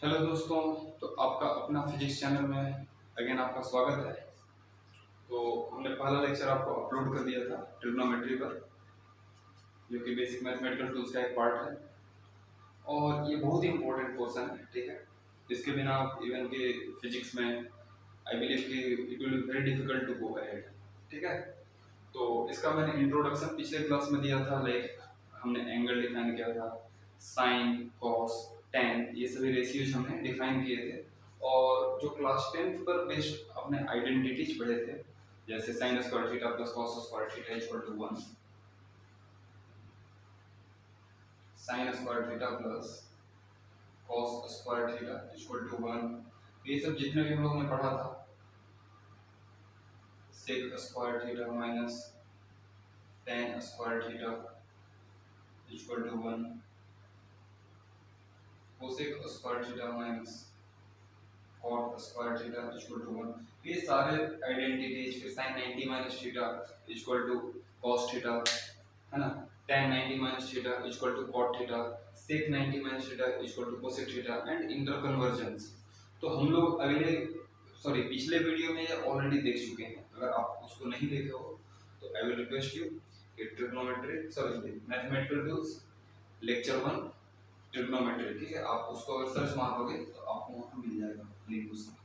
Hello दोस्तों। तो आपका अपना फिजिक्स चैनल में अगेन आपका स्वागत है। तो हमने पहला लेक्चर आपको अपलोड कर दिया था ट्रिग्नोमेट्री पर, जो कि बेसिक मैथमेटिकल टूल्स का एक पार्ट है और ये बहुत ही इंपॉर्टेंट क्वेश्चन है। ठीक है, इसके बिना आप इवन के फिजिक्स में आई बिलीव कि it will be very difficult to go ahead. ठीक है, तो इसका मैंने इंट्रोडक्शन पिछले क्लास में दिया था। लाइक हमने एंगल डिफाइन किया था, साइन, कॉस, टेन, ये सभी रेशियोज हमने डिफाइन किए थे। और जो क्लास 10th पर बेस्ड अपने आइडेंटिटीज पढ़े थे, जैसे sine square theta plus cos square theta equal to 1, sine square theta plus cos square theta equal to 1, ये सब जितने भी हम लोगों ने पढ़ा था, sec square theta minus tan square theta equal to 1, cosec square theta minus cot square theta equal to 1, ये सारे आइडेंटिटीज। फिर sin 90 minus theta equal to cos theta, है ना, tan 90 minus theta equal to cot theta, sec 90 minus theta equal to cosec theta and interconversions. तो हम लोग पिछले video में ये ऑलरेडी देख चुके हैं। अगर आप उसको नहीं देखे हो तो आई विल रिक्वेस्ट यू कि मैथमेटिकल टूल्स लेक्चर 1 ट्रिग्नोमेट्री, ठीक है, आप उसको अगर सर्च मारोगे तो आपको वहां मिल जाएगा लिंक उसका।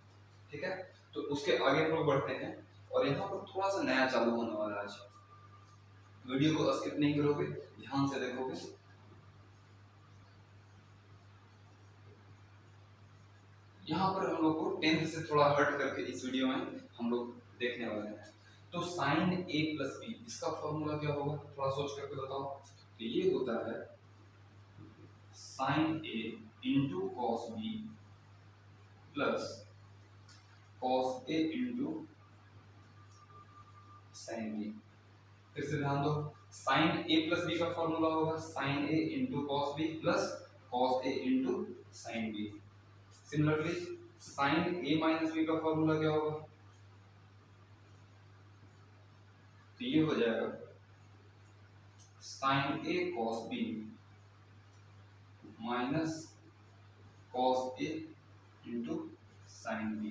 ठीक है, तो उसके आगे हम लोग बढ़ते हैं और यहाँ पर थोड़ा सा नया चालू होने वाला है आज। वीडियो को स्किप नहीं करोगे, ध्यान से देखोगे। यहाँ पर हम लोग को 10th से थोड़ा हट करके इस वीडियो में हम लोग देखने वाले हैं। तो साइन ए प्लस बी, इसका फॉर्मूला क्या होगा, थोड़ा सोच करके बताओ। तो ये होता है sine A into cos B plus cos A into sine B. फिर से ध्यान दो, साइन ए प्लस बी का फॉर्मूला होगा sine A into cos B plus cos A into sine B. Similarly sine A minus B का formula क्या होगा, तो ये हो जाएगा sine A cos B minus cos A into sine B.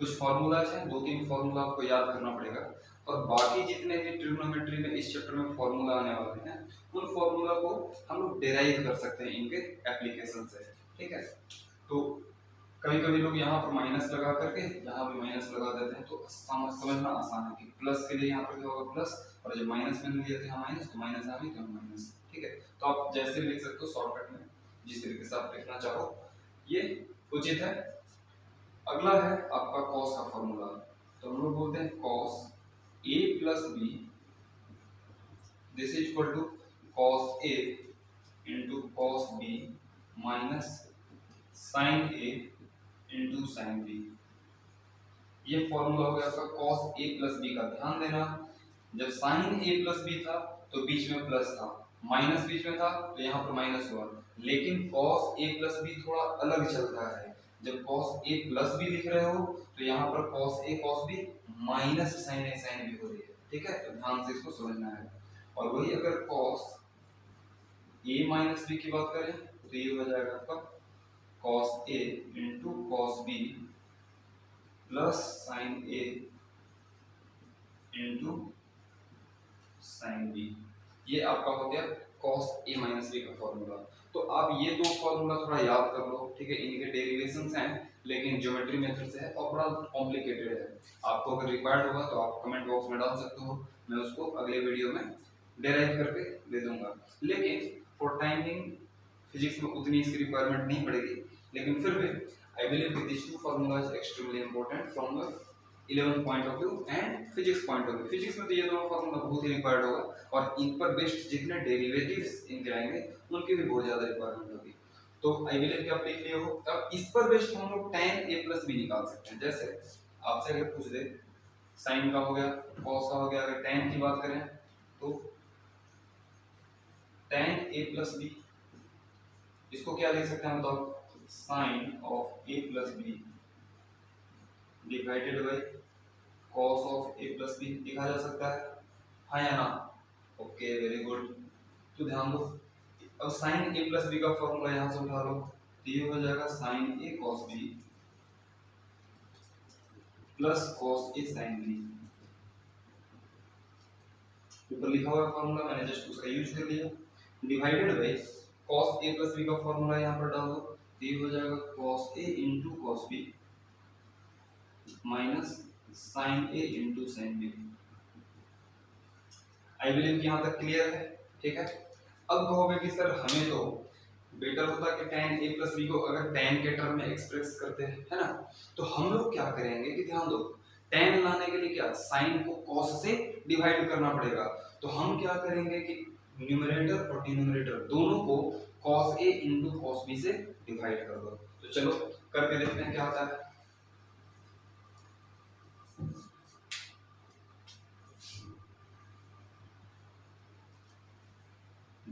कुछ फॉर्मूलाज हैं, दो तीन फॉर्मूला आपको याद करना पड़ेगा और बाकी जितने भी ट्रिग्नोमेट्री में इस चैप्टर में फॉर्मूला आने वाले हैं उन फॉर्मूला को हम लोग डेराइव कर सकते हैं इनके एप्लीकेशन से। ठीक है, तो कभी कभी लोग यहाँ पर माइनस लगा करके यहाँ भी माइनस लगा देते हैं, तो समझना आसान है कि प्लस के लिए यहाँ पर क्या होगा प्लस, और जब माइनस में लिया था माइनस, तो माइनस यहाँ भी तो माइनस। ठीक है, तो आप जैसे भी लिख सकते हो शॉर्टकट में, जिस तरीके से आप लिखना चाहो ये उचित है। अगला है आपका कॉस का फॉर्मूला। तो हम लोग बोलते हैं cos A plus B, this is equal to cos A into cos B minus sine A into sine B. ये फॉर्मूला हो गया आपका कॉस ए प्लस बी का। ध्यान देना, जब साइन ए प्लस बी था तो बीच में प्लस था, माइनस बीच में था तो यहाँ पर माइनस हुआ, लेकिन कॉस ए प्लस बी थोड़ा अलग चलता है। जब कॉस ए प्लस बी लिख रहे हो तो यहाँ पर cos A cos B minus sine A sine B हो रही है। ठीक है, तो ध्यान से इसको समझना है। और वही अगर कॉस ए माइनस बी की बात करें तो ये हो जाएगा आपका cos A into cos B plus sine A into sine B. ये आपका हो गया cos a माइनस बी का फॉर्मूला। तो आप ये दो फॉर्मूला थोड़ा याद कर लो। ठीक है, इनके डेरिवेशंस हैं लेकिन ज्योमेट्री मेथड से है और बड़ा कॉम्प्लिकेटेड है। आपको अगर रिक्वायर्ड होगा तो आप कमेंट बॉक्स में डाल सकते हो, मैं उसको अगले वीडियो में डेराइव करके दे दूंगा। लेकिन फॉर टाइमिंग फिजिक्स में उतनी इसकी रिक्वायरमेंट नहीं पड़ेगी, लेकिन फिर भी I believe this two formulas extremely important from the 11 point of view and physics point of view. Physics में तो ये दोनों फॉर्मूला बहुत ही रिक्वायर्ड होगा और इन पर बेस्ड जितने डेरिवेटिव्स इनके आएंगे उनकी भी बहुत ज्यादा रिक्वायरमेंट होगी। तो आई विल कि आप लिख लिए हो। अब इस पर बेस्ड हम लोग tan a प्लस b निकाल सकते हैं। जैसे आपसे अगर पूछ दे साइन का हो गया, cos का हो गया, अगर tan की बात करें तो tan a प्लस b, इसको क्या लिख सकते हैं बताओ, sine of a plus b divided by cos of a plus B लिखा जा सकता है, हाँ या ना? Okay, very good. तो ध्यान दो, अब sin a प्लस बी का फॉर्मूला यहाँ से उठा लो। तो ये हो जाएगा sine A cos B plus cos A sine B. ऊपर लिखा हुआ फॉर्मूला मैंने जस्ट उसका यूज कर लिया, divided by cos a plus b का फॉर्मूला यहाँ पर डाल दो, तो ये हो जाएगा cos a into cos b minus sin a into sin b। I believe कि यहाँ तक क्लियर है, ठीक है। अब कहोगे कि सर हमें तो बेटर होता कि tan a प्लस b को अगर tan के टर्म में एक्सप्रेस करते हैं, है ना। तो हम लोग क्या करेंगे कि ध्यान दो, tan लाने के लिए क्या sin को cos से डिवाइड करना पड़ेगा। तो हम क्या करेंगे कि न्यूमरेटर और डिनोमिनेटर दोनों को cos a into cos b से डिवाइड कर दो। तो चलो करके देखते हैं क्या आता है।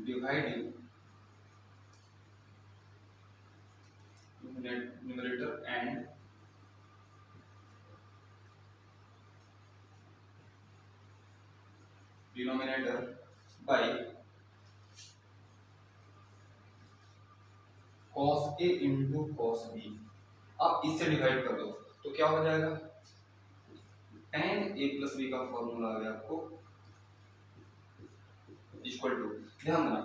Dividing numerator and denominator by cos a into cos b। आप इससे डिवाइड कर दो तो क्या हो जाएगा, tan a प्लस b का फॉर्मूला आ गया आपको इक्वल टू, ध्यान देना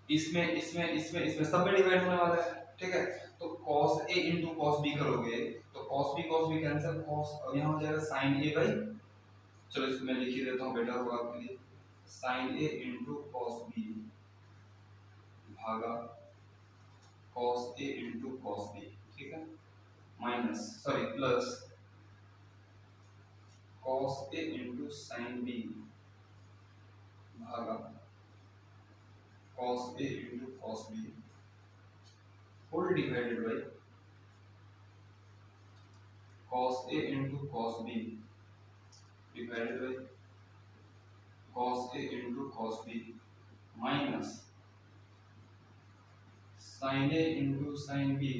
इसमें इसमें इसमें इसमें सब में डिवाइड होने वाला है, ठीक है। तो cos a into cos b करोगे तो cos b कैंसिल, cos अब यहाँ हो जाएगा sin a बाई, चलो इसको मैं लिख ही देता हूँ बेटर होगा आपके लिए, sin a into cos b भागा cos a into cos b, ठीक है, minus sorry plus cos a into sin b भागा cos a into cos b whole divided by cos a into cos b divided by cos a into cos b minus sin a into sin b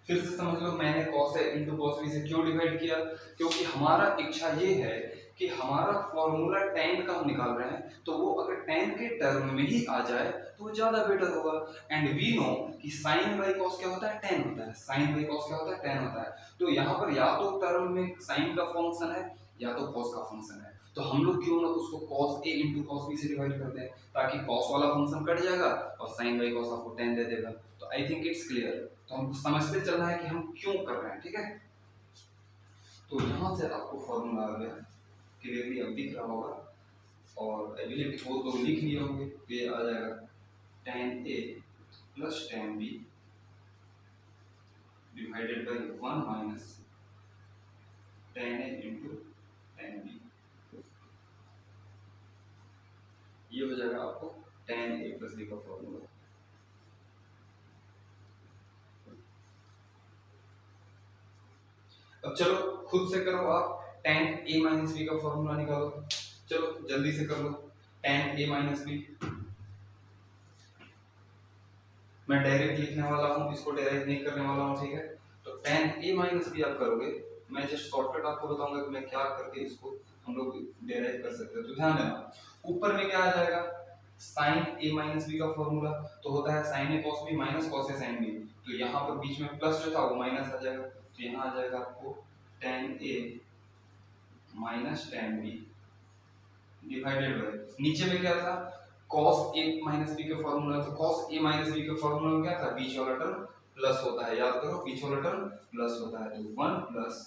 फिर से समझ लो मैंने cos a into cos b से क्यों divide किया, क्योंकि हमारा इच्छा ये है कि हमारा फॉर्मूला tan का हम निकाल रहे हैं तो वो अगर tan के टर्म में ही आ जाए तो वो ज्यादा बेटर होगा। एंड वी नो कि sin बाई cos क्या होता है, tan होता है, sin बाई cos क्या होता है, tan होता है। तो यहाँ पर या तो टर्म में sin का फंक्शन है या तो cos का फंक्शन है, तो हम लोग क्यों ना उसको cos a into cos b से डिवाइड कर दें ताकि cos वाला फंक्शन कट जाएगा और sin बाई cos आपको tan दे देगा। तो आई थिंक इट्स क्लियर, तो हमको समझते चलना है कि हम क्यों कर रहे हैं, ठीक है। तो यहाँ से आपको फॉर्मूला आ गया, क्लियरली अब दिख रहा होगा और आई बिलीव वो तो लिख लिए होंगे, तो ये आ जाएगा tan a plus tan b divided bye 1 minus tan a into tan b। ये हो जाएगा आपको tan a प्लस b का फॉर्मूला। अब चलो खुद से करो आप, tan a माइनस b का फॉर्मूला निकालो, चलो जल्दी से कर लो। tan a माइनस b मैं डायरेक्ट लिखने वाला हूँ, इसको डायरेक्ट नहीं करने वाला हूँ, ठीक है। तो tan a माइनस b आप करोगे, मैं जस्ट शॉर्टकट आपको बताऊंगा कि मैं क्या करके इसको हम लोग डेराइव कर सकते हैं। तो ध्यान देना ऊपर में क्या आ जाएगा, sin a माइनस b का फॉर्मूला तो होता है sin a cos b minus cos a sin b, तो यहाँ पर बीच में प्लस जो था वो माइनस आ जाएगा, तो यहाँ आ जाएगा आपको tan a minus tan b divided bye नीचे में क्या था cos a माइनस b का फॉर्मूला, तो cos a माइनस b का फॉर्मूला में क्या था, बीच वाला टर्म प्लस होता है, याद करो बीच वाला टर्म प्लस होता है, तो 1 plus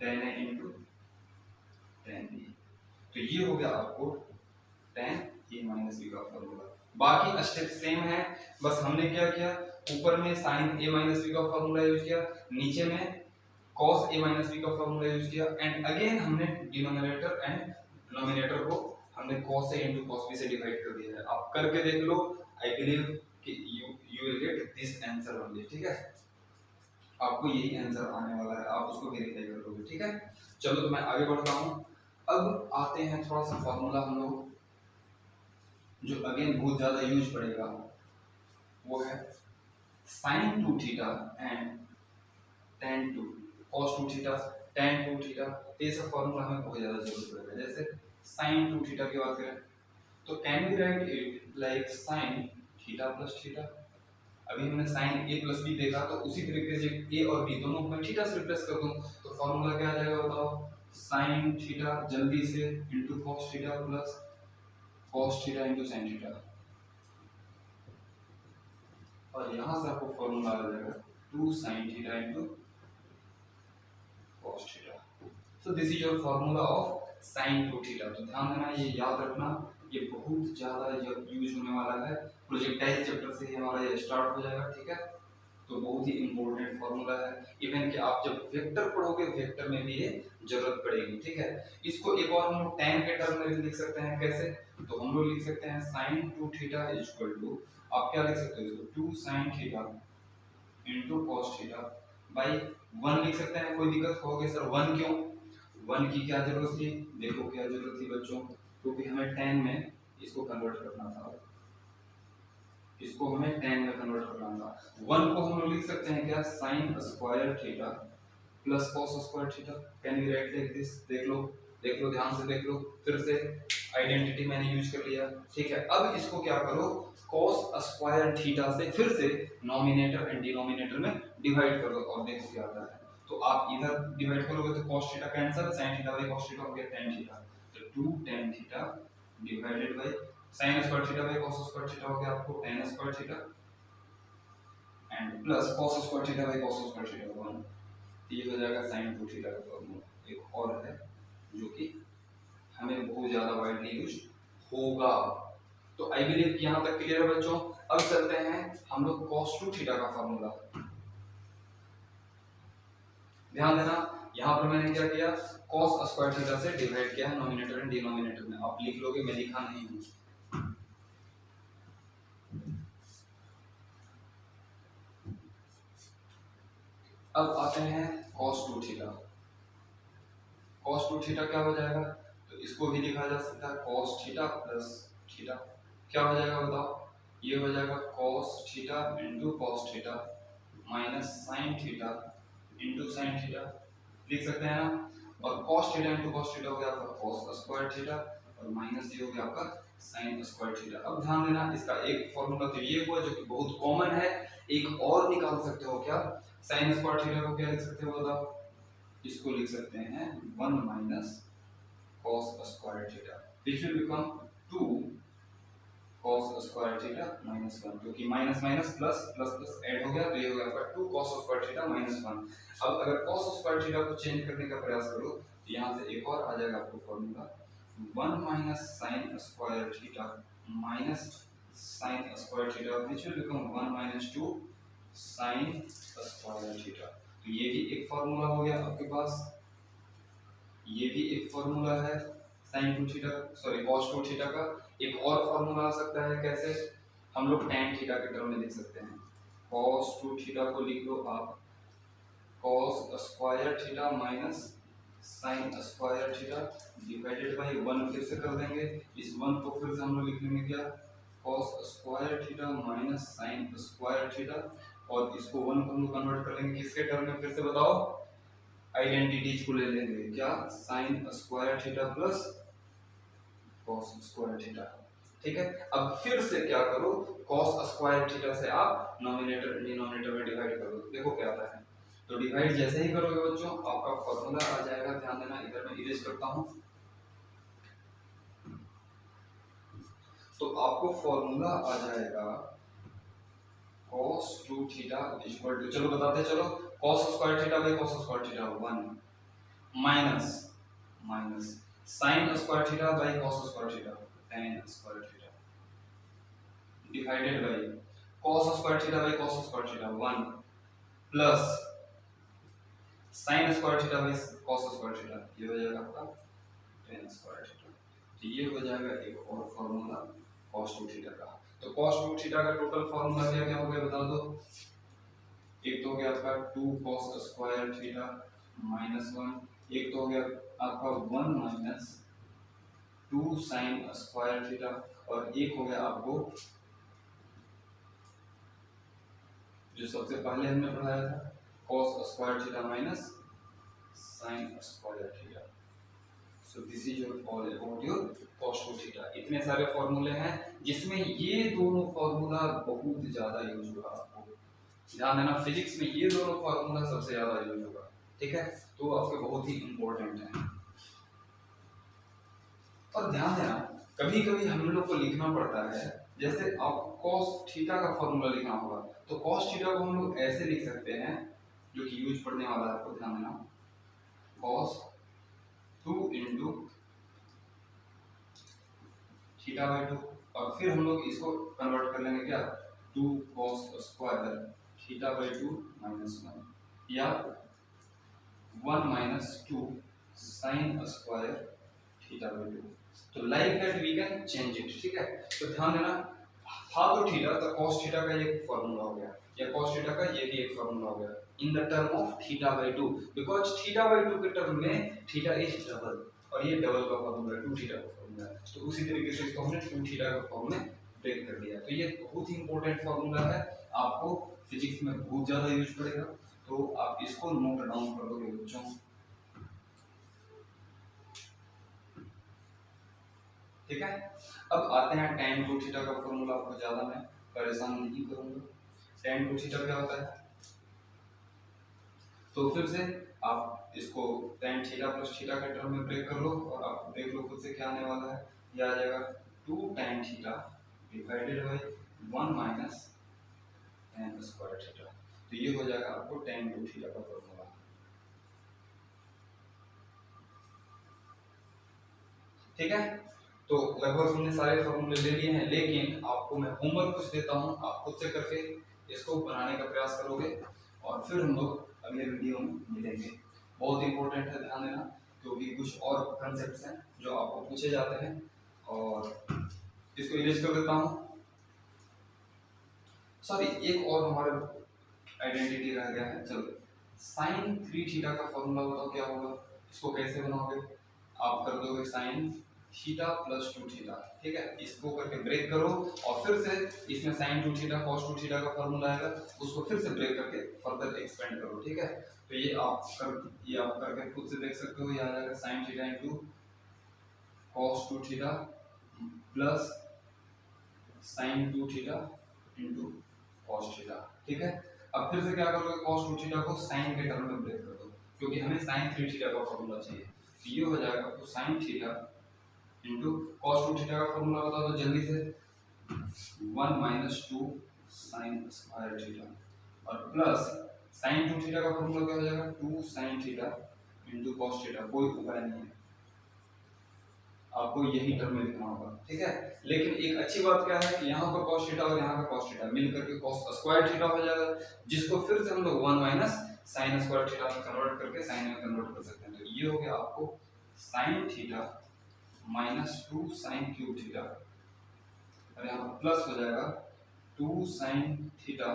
tan a into tan b। तो ये हो गया आपको tan a माइनस b का फॉर्मूला। बाकी स्टेप सेम है, बस हमने क्या किया, ऊपर में sin a माइनस b का फॉर्मूला यूज किया, नीचे में cos a माइनस b का फॉर्मूला यूज किया, एंड अगेन हमने डिनोमिनेटर एंड डिनोमिनेटर को हमने cos a into cos b से डिवाइड कर दिया है। आप करके देख लो, आई बिलीव कि you will get this answer only, ठीक है। आपको यही आंसर आने वाला है, आप उसको वेरीफाई कर लोगे, ठीक है। चलो तो मैं आगे बढ़ता हूँ। अब आते हैं थोड़ा सा फॉर्मूला हम लोग जो अगेन बहुत ज्यादा यूज पड़ेगा, वो है sin 2 theta and tan 2 cos 2 theta tan 2 theta. ये सब फॉर्मूला हमें बहुत ज्यादा जरूरत पड़ेगा। जैसे sin 2 थीटा की बात करें तो can we write it like sine theta plus theta. अभी हमने साइन ए प्लस बी देखा, तो उसी तरीके से ए और बी दोनों को मैं थीटा से रिप्लेस कर दूं, तो फॉर्मूला क्या आ जाएगा बताओ, साइन थीटा जल्दी से into cos theta plus cos theta into sine theta, और यहां से आपको फॉर्मूला आ जाएगा 2 sin theta into cos theta. So this is your formula of sin 2 theta. तो ध्यान देना, ये याद रखना, ये बहुत ज्यादा यूज होने वाला है, प्रोजेक्टाइल चैप्टर से ही हमारा ये स्टार्ट हो जाएगा, ठीक है। तो बहुत ही इंपॉर्टेंट फॉर्मूला है, इवन कि आप जब वेक्टर पढ़ोगे वेक्टर में भी ये जरूरत पड़ेगी, ठीक है। इसको एक और हम लोग tan के टर्म में लिख सकते हैं, कैसे, तो हम लोग लिख सकते हैं sin 2 theta is equal to, आप क्या लिख सकते हो इसको, 2 sin theta into cos theta by 1 लिख सकते हैं। कोई दिक्कत होगी सर 1 क्यों, 1 की क्या जरूरत थी, देखो क्या जरूरत थी बच्चों, क्योंकि हमें tan में इसको कन्वर्ट करना था, इसको हमें tan में कन्वर्ट करना था। 1 को हम लोग लिख सकते हैं क्या, sin square theta plus cos square theta. Can we write like this, देख लो ध्यान से देख लो, फिर से आइडेंटिटी मैंने यूज कर लिया, ठीक है। अब इसको क्या करो, cos स्क्वायर थीटा से फिर से नॉमिनेटर एंड डिनोमिनेटर में डिवाइड कर दो, और देखो क्या आता है। तो आप इधर डिवाइड करोगे तो cos theta cancel, sin theta by cos theta हो गया tan थीटा, तो 2 tan theta divided by sin square theta by cos square theta हो गया आपको tan square theta and plus cos square theta by cos square theta 1। ये हो जाएगा sin 2 theta का फॉर्मूला। एक और है जो कि हमें बहुत ज्यादा वाइडली यूज होगा। तो आई बिलीव कि यहां तक क्लियर है बच्चों। अब चलते हैं हम लोग cos 2 थीटा का फॉर्मूला। ध्यान देना, यहां पर मैंने क्या किया, cos स्क्वायर थीटा से डिवाइड किया है नॉमिनेटर एंड डिनोमिनेटर में, आप लिख लोगे, मैं लिखा नहीं हूं। अब आते हैं cos 2 थीटा। cos 2 थीटा क्या हो जाएगा, तो इसको भी लिखा जा सकता है cos थीटा प्लस थीटा, क्या हो जाएगा बताओ, ये हो जाएगा cos theta into cos theta minus sin theta into sin theta, लिख सकते हैं ना। और cos theta into cos theta हो गया आपका cos स्क्वायर थीटा, और माइनस ये हो गया आपका sin स्क्वायर थीटा। अब ध्यान देना, इसका एक फॉर्मूला तो ये हुआ जो कि बहुत कॉमन है, एक और निकाल सकते हो क्या, sin स्क्वायर थीटा को क्या लिख सकते हो बताओ, इसको लिख सकते हैं 1 minus cos square theta, which will become 2 cos square theta minus 1, क्योंकि minus minus plus plus plus add हो गया, तो ये हो गया आपका 2 cos स्क्वायर थीटा माइनस 1। अब अगर cos स्क्वायर थीटा को चेंज करने का प्रयास करो, तो यहाँ से एक और आ जाएगा आपको formula 1 minus sin square theta minus sin square theta, which will become 1 minus 2 sin square theta. तो ये भी एक फॉर्मूला हो गया आपके पास, ये भी एक फॉर्मूला है sin 2 theta, sorry cos 2 theta का। एक और फॉर्मूला आ सकता है, कैसे, हम लोग tan थीटा के टर्म में लिख सकते हैं, cos 2 थीटा को लिख लो आप cos square theta minus sin square theta divided by 1, फिर से कर देंगे, इस 1 को फिर से हम लोग लिख लेंगे क्या, cos square theta minus sin square theta, और इसको 1 को हम लोग कन्वर्ट कर लेंगे किसके टर्म में, फिर से बताओ, आइडेंटिटीज को ले लेंगे क्या, sin square theta plus cos square theta, ठीक है। अब फिर से क्या करो, cos स्क्वायर थीटा से आप नॉमिनेटर डिनोमिनेटर में डिवाइड कर दो, देखो क्या आता है। तो डिवाइड जैसे ही करोगे बच्चों, आपका फॉर्मूला आ जाएगा, ध्यान देना, इधर मैं इरेज करता हूं, तो आपको फॉर्मूला आ जाएगा cos 2 थीटा इक्वल टू, चलो बताते चलो, cos square theta by cos square theta 1 minus minus sin square theta by cos square theta tan square theta divided by cos square theta by cos square theta 1 plus sin square theta by cos square theta, ये हो जाएगा आपका tan square theta. तो ये हो जाएगा एक और फॉर्मूला cos 2 थीटा का। तो cos 2 थीटा का टोटल फॉर्मूला क्या क्या हो गया बता दो, एक तो हो गया आपका 2 cos स्क्वायर थीटा माइनस 1, एक तो हो गया आपका 1 माइनस 2 sin स्क्वायर थीटा, और एक हो गया आपको जो सबसे पहले हमने पढ़ाया था cos square theta minus sin square theta. So this is your all about your cos 2 theta. इतने सारे फॉर्मूले हैं जिसमें ये दोनों फॉर्मूला बहुत ज्यादा यूज होगा। आपको ध्यान देना, फिजिक्स में ये दोनों फॉर्मूला सबसे ज्यादा यूज होगा, ठीक है, तो आपके बहुत ही इंपॉर्टेंट है। और ध्यान देना, कभी कभी हम लोग को लिखना पड़ता है, जैसे आप cos थीटा का फॉर्मूला लिखना होगा तो cos थीटा को हम लोग ऐसे लिख सकते हैं, जो कि यूज पढ़ने वाला है, आपको ध्यान देना, cos 2 इंटू थीटा बाई 2, और फिर हम लोग इसको कन्वर्ट कर लेंगे क्या, 2 cos square theta by 2 minus 1, या 1 minus 2 sine square theta by 2। तो like that we can change it, ठीक है। तो ध्यान देना, था तो थीटा, तो cos थीटा का ये फॉर्मूला हो गया, या cos थीटा का ये भी एक फॉर्मूला हो गया in the term of theta by 2, because theta by 2 के टर्म में थीटा इज डबल, और ये डबल का फॉर्मूला है, 2 थीटा का फॉर्मूला है, तो उसी तरीके से इसको हमने 2 थीटा का फॉर्म में ब्रेक कर दिया। तो ये बहुत ही इंपॉर्टेंट फॉर्मूला है, आपको फिजिक्स में बहुत ज्यादा यूज पड़ेगा, तो आप इसको नोट डाउन कर लोगे बच्चों, ठीक है। अब आते हैं tan 2 थीटा का फॉर्मूला, आपको ज्यादा मैं परेशान नहीं करूंगा। tan 2 थीटा क्या होता है, तो फिर से आप इसको tan थीटा प्लस थीटा के टर्म में ब्रेक कर लो, और आप देख लो खुद से क्या आने वाला है, ये आ जाएगा 2 tan theta divided by 1 minus tan square theta. तो ये हो जाएगा आपको tan 2 थीटा का फॉर्मूला, ठीक है। तो लगभग हमने सारे फॉर्मूले ले लिए हैं, लेकिन आपको मैं होमवर्क कुछ देता हूँ, आप खुद से करके इसको बनाने का प्रयास करोगे, और फिर हम लोग अगले वीडियो में मिलेंगे। बहुत इंपॉर्टेंट है, ध्यान देना, क्योंकि कुछ और कंसेप्ट्स हैं जो आपको पूछे जाते हैं, और इसको इरेज कर देता हूँ। सॉरी, एक और हमारा आइडेंटिटी रह गया है, चलो, साइन 3 थीटा का फॉर्मूला बताओ क्या होगा, इसको कैसे बनाओगे, आप कर दोगे साइन थीटा प्लस 2 थीटा, ठीक है, इसको करके ब्रेक करो, और फिर से इसमें sin 2 थीटा cos 2 थीटा का फॉर्मूला आएगा, उसको फिर से ब्रेक करके फर्दर एक्सपेंड करो, ठीक है। तो ये आप करके खुद से देख सकते हो, ये आ जाएगा sin theta into cos 2 theta plus sin 2 theta into cos theta, ठीक है। अब फिर से क्या करोगे, cos 2 थीटा को sin के टर्म में ब्रेक कर दो, क्योंकि हमें sin 3 थीटा का फॉर्मूला चाहिए, तो ये हो जाएगा आपको sin theta into cos 2 theta का फॉर्मूला बता दो जल्दी से, 1 माइनस 2 साइन स्क्वायर थीटा, और प्लस sin 2 थीटा का फॉर्मूला क्या हो जाएगा, 2 sin theta into cos theta, कोई उपाय नहीं है, आपको यही टर्म में लिखना होगा, ठीक है। लेकिन एक अच्छी बात क्या है कि यहाँ पर cos थीटा और यहाँ का cos थीटा मिल करके cos स्क्वायर थीटा हो जाएगा, जिसको फिर से हम लोग 1 माइनस sin स्क्वायर थीटा में कन्वर्ट करके sin में कन्वर्ट कर सकते हैं। तो ये हो गया आपको sin theta minus 2 sine cube theta, और यहाँ पर प्लस हो जाएगा 2 sine theta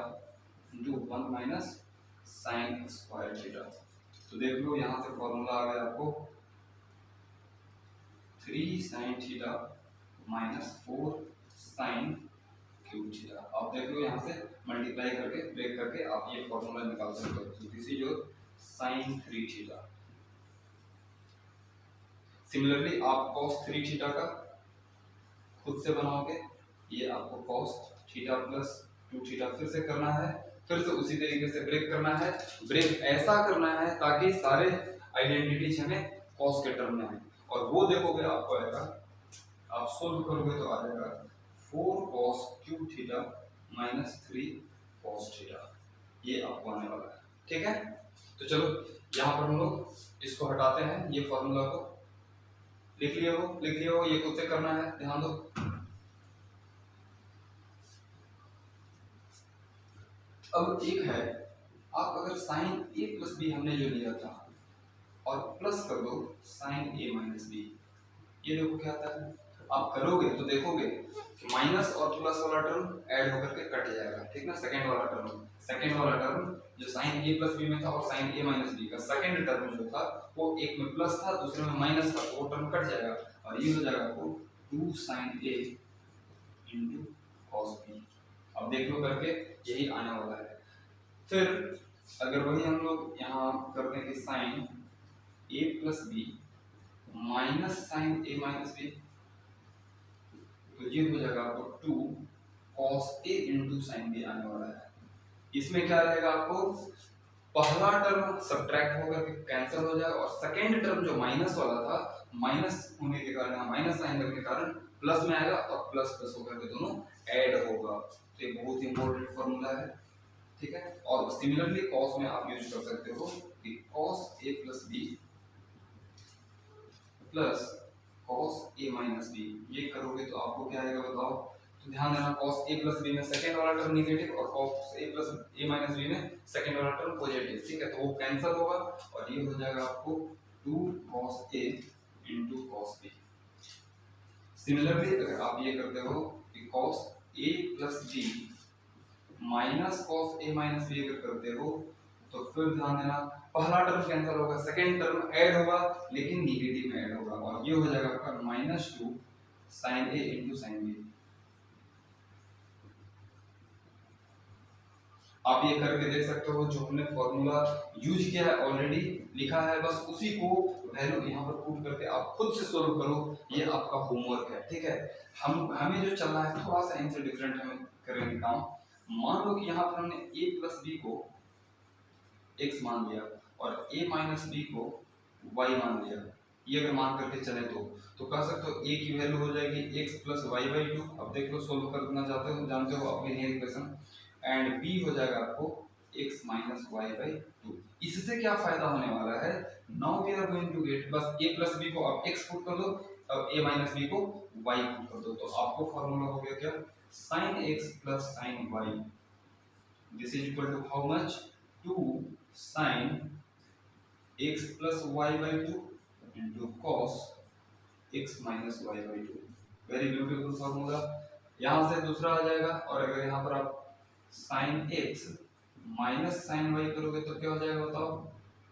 into 1 minus sign square theta. तो देख लो यहाँ से फॉर्मूला आ गया आपको 3 sine theta minus 4 sine cube theta. आप देख लो यहाँ से मल्टीप्लाई करके ब्रेक करके आप ये फॉर्मूला निकाल सकते हो। तो this is your sine 3 theta. Similarly आप cos 3 थीटा का खुद से बनाओगे, ये आपको cos थीटा प्लस 2 थीटा फिर से करना है, फिर से उसी तरीके से ब्रेक करना है। ब्रेक ऐसा करना है ताकि सारे आइडेंटिटीज हमें cos के टर्म में आए, और वो देखोगे आपको आएगा, आप सोल्व करोगे तो आ जाएगा 4 cos cube theta minus 3 cos theta, ये आपको आने वाला है, ठीक है। तो चलो यहाँ पर हम लोग इसको हटाते हैं, ये फॉर्मूला को लिख लिया हो, ये खुद से करना है, ध्यान दो। अब एक है, आप अगर साइन a प्लस बी हमने जो लिया था और प्लस कर दो साइन a माइनस बी, ये देखो क्या आता है। आप करोगे तो देखोगे कि माइनस और प्लस वाला टर्म ऐड होकर के कट जाएगा, ठीक ना। सेकंड वाला टर्म जो साइन a प्लस बी में था और साइन a माइनस बी का सेकंड टर्म जो था वो एक में प्लस था दूसरे में माइनस था, तो वो टर्म कट जाएगा और ये हो जाएगा आपको 2 sine a into cos B. अब देख लो करके यही आने वाला है। फिर अगर वही हम लोग यहाँ कर दें कि sine a plus B minus sine A minus B, तो ये हो जाएगा आपको 2 cos a into sine B आने वाला है। इसमें क्या रहेगा, आपको पहला टर्म सब्ट्रैक्ट होकर के कैंसिल हो जाएगा और सेकेंड टर्म जो माइनस वाला था, माइनस होने के कारण, माइनस साइन लगने के कारण प्लस में आएगा और प्लस प्लस होकर के दोनों ऐड होगा। तो ये बहुत ही इंपॉर्टेंट फॉर्मूला है, ठीक है। और सिमिलरली कॉस में आप यूज कर सकते हो कि cos A plus B plus cos A minus B, ये करोगे तो आपको क्या आएगा बताओ। तो ध्यान देना कॉस ए प्लस बी में सेकंड वाला टर्म नेगेटिव और cos A plus A minus B में सेकंड वाला टर्म पॉजिटिव, ठीक है। तो वो कैंसिल होगा और ये हो जाएगा आपको 2 cos a into cos b। Similarly अगर आप ये करते हो कि cos a plus b minus cos a minus b अगर करते हो तो फिर ध्यान देना पहला टर्म कैंसिल होगा, सेकंड टर्म ऐड होगा लेकिन नेगेटिव में ऐड होगा और ये हो जाएगा आपका -2 sin a into sin b। आप ये करके देख सकते हो, जो हमने फॉर्मूला यूज किया है ऑलरेडी लिखा है, बस उसी को वैल्यू यहाँ पर पुट करके आप खुद से सोल्व करो, ये आपका होमवर्क है, ठीक है। हमें जो चलना है थोड़ा सा इनसे डिफरेंट हमें करेंगे काम। मान लो कि यहाँ पर हमने a प्लस बी को x मान लिया और a माइनस बी को y मान लिया, ये अगर मान करके चले तो कह सकते हो a की वैल्यू हो जाएगी x प्लस वाई बाई 2। अब देख लो सोल्व करना चाहते हो, जानते हो अपनी लीनियर इक्वेशन, एंड b हो जाएगा आपको x माइनस वाई बाई 2। इससे क्या फायदा होने वाला है, now we are going to get, बस a प्लस बी को आप x पुट कर दो और a माइनस बी को y पुट कर दो, तो आपको फॉर्मूला हो गया क्या, sin x plus sin y, this is equal to how much, 2 sin x plus y by 2 into cos x minus y by 2। Very beautiful formula. यहाँ से दूसरा आ जाएगा और अगर यहाँ पर आप sin x minus sin y करोगे तो क्या हो जाएगा बताओ,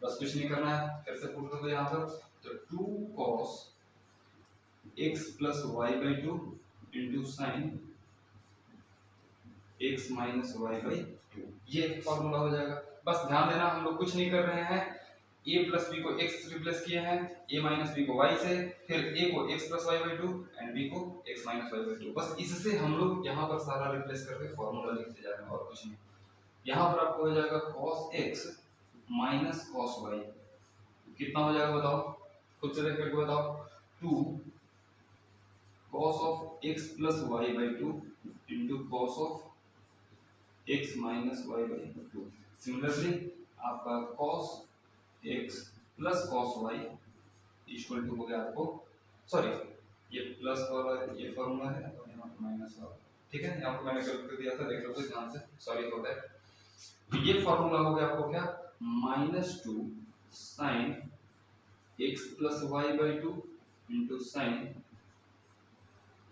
बस कुछ नहीं करना है, फिर से पुट कर दो यहाँ पर, तो 2 cos x plus y by 2 into sin x minus y by 2, ये फॉर्मूला हो जाएगा। बस ध्यान देना हम लोग कुछ नहीं कर रहे हैं, a प्लस बी को x रिप्लेस किए हैं, a माइनस बी को y से, फिर a को x plus Y by 2 and b को x माइनस वाई बाई 2, बस इससे हम लोग यहाँ पर सारा रिप्लेस करके फॉर्मूला लिखते जा रहे हैं और कुछ नहीं। यहाँ पर आपको हो जाएगा cos x minus cos y, कितना हो जाएगा बताओ, खुद से देख करके बताओ, 2 cos of x plus y by 2 into cos of x minus y by 2। Similarly आपका cos x plus cos y equal to हो गया आपको, सॉरी ये प्लस वाला ये फॉर्मूला है और यहाँ पर माइनस वाला, ठीक है, यहाँ पर मैंने गलत कर दिया था, देख लो ध्यान से, सॉरी फॉर दैट। तो ये फॉर्मूला हो गया आपको क्या, -2 sin x plus y by 2 into sin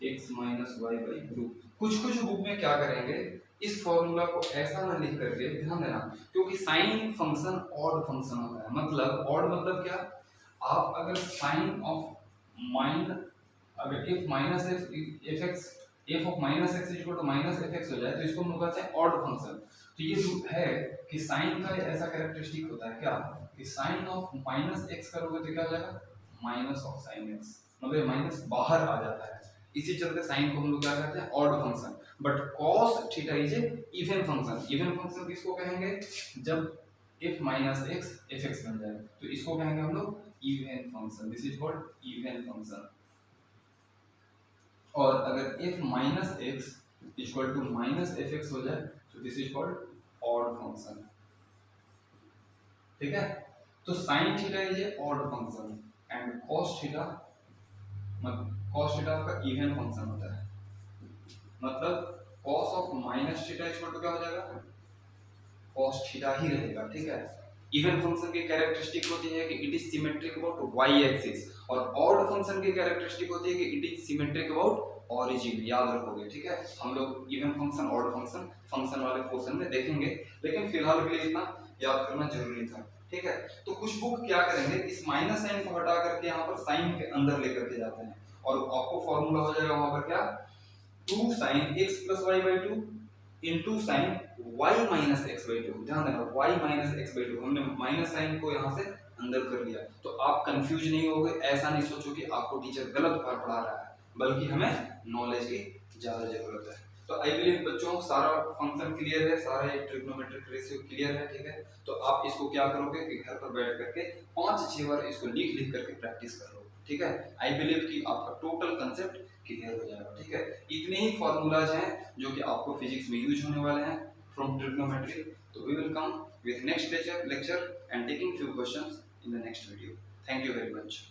x minus y by 2। कुछ बुक में क्या करेंगे, इस फॉर्मूला को ऐसा ना लिख करके, ध्यान देना, क्योंकि साइन फंक्शन ऑड फंक्शन होता है, मतलब ऑड मतलब क्या, आप अगर साइन ऑफ माइन, अगर if minus F X, F of minus X equal to minus F X हो जाए तो इसको हम लोग कहते हैं ऑड फंक्शन। तो ये जो है कि साइन का ऐसा कैरेक्टरिस्टिक होता है क्या, कि साइन ऑफ माइनस एक्स करोगे तो क्या हो जाएगा, माइनस ऑफ साइन एक्स, मतलब माइनस बाहर आ जाता है, इसी चलते साइन को हम लोग क्या कहते हैं, odd function. But cos theta is a even function. Even function किसको कहेंगे, जब f minus X F X बन जाए तो इसको कहेंगे हम लोग even function, this is called even function. और अगर f minus X equal to minus F X हो जाए तो this is called odd function, ठीक है। तो sine theta is a odd function and cos theta, cos theta आपका even function होता है, मतलब cos of minus theta equal to क्या हो जाएगा, cos थीटा ही रहेगा, ठीक है। इवन फंक्शन की कैरेक्टरिस्टिक होती है कि it is symmetric about y axis, और ऑड फंक्शन की कैरेक्टरिस्टिक होती है कि it is symmetric about origin, याद रखोगे, ठीक है। हम लोग even function odd function function वाले पोर्शन में देखेंगे, लेकिन फिलहाल के लिए इतना याद करना जरूरी था, ठीक है। तो कुछ बुक क्या करेंगे, इस माइनस साइन को हटा करके यहाँ पर साइन के अंदर लेकर के जाते हैं और आपको फॉर्मूला हो जाएगा वहां पर क्या, 2 sin x plus y by 2 into sine y minus x by 2। ध्यान देना y माइनस एक्स बाई 2, हमने माइनस साइन को यहाँ से अंदर कर लिया, तो आप कंफ्यूज नहीं होगे। ऐसा नहीं सोचो कि आपको टीचर गलत पढ़ा रहा है, बल्कि हमें नॉलेज की ज़्यादा ज़रूरत है। तो आई बिलीव बच्चों सारा फंक्शन क्लियर है, सारा ट्रिग्नोमेट्रिक रेशियो क्लियर है, ठीक है। तो आप इसको क्या करोगे कि घर पर बैठ करके 5-6 बार इसको लिख लिख करके प्रैक्टिस कर लो, ठीक है। आई बिलीव कि आपका टोटल कंसेप्ट क्लियर हो जाएगा, ठीक है। इतने ही फॉर्मूलाज हैं जो कि आपको फिजिक्स में यूज होने वाले हैं फ्रॉम ट्रिग्नोमेट्री। तो we will come with next lecture and taking few questions in the next video. Thank you very much.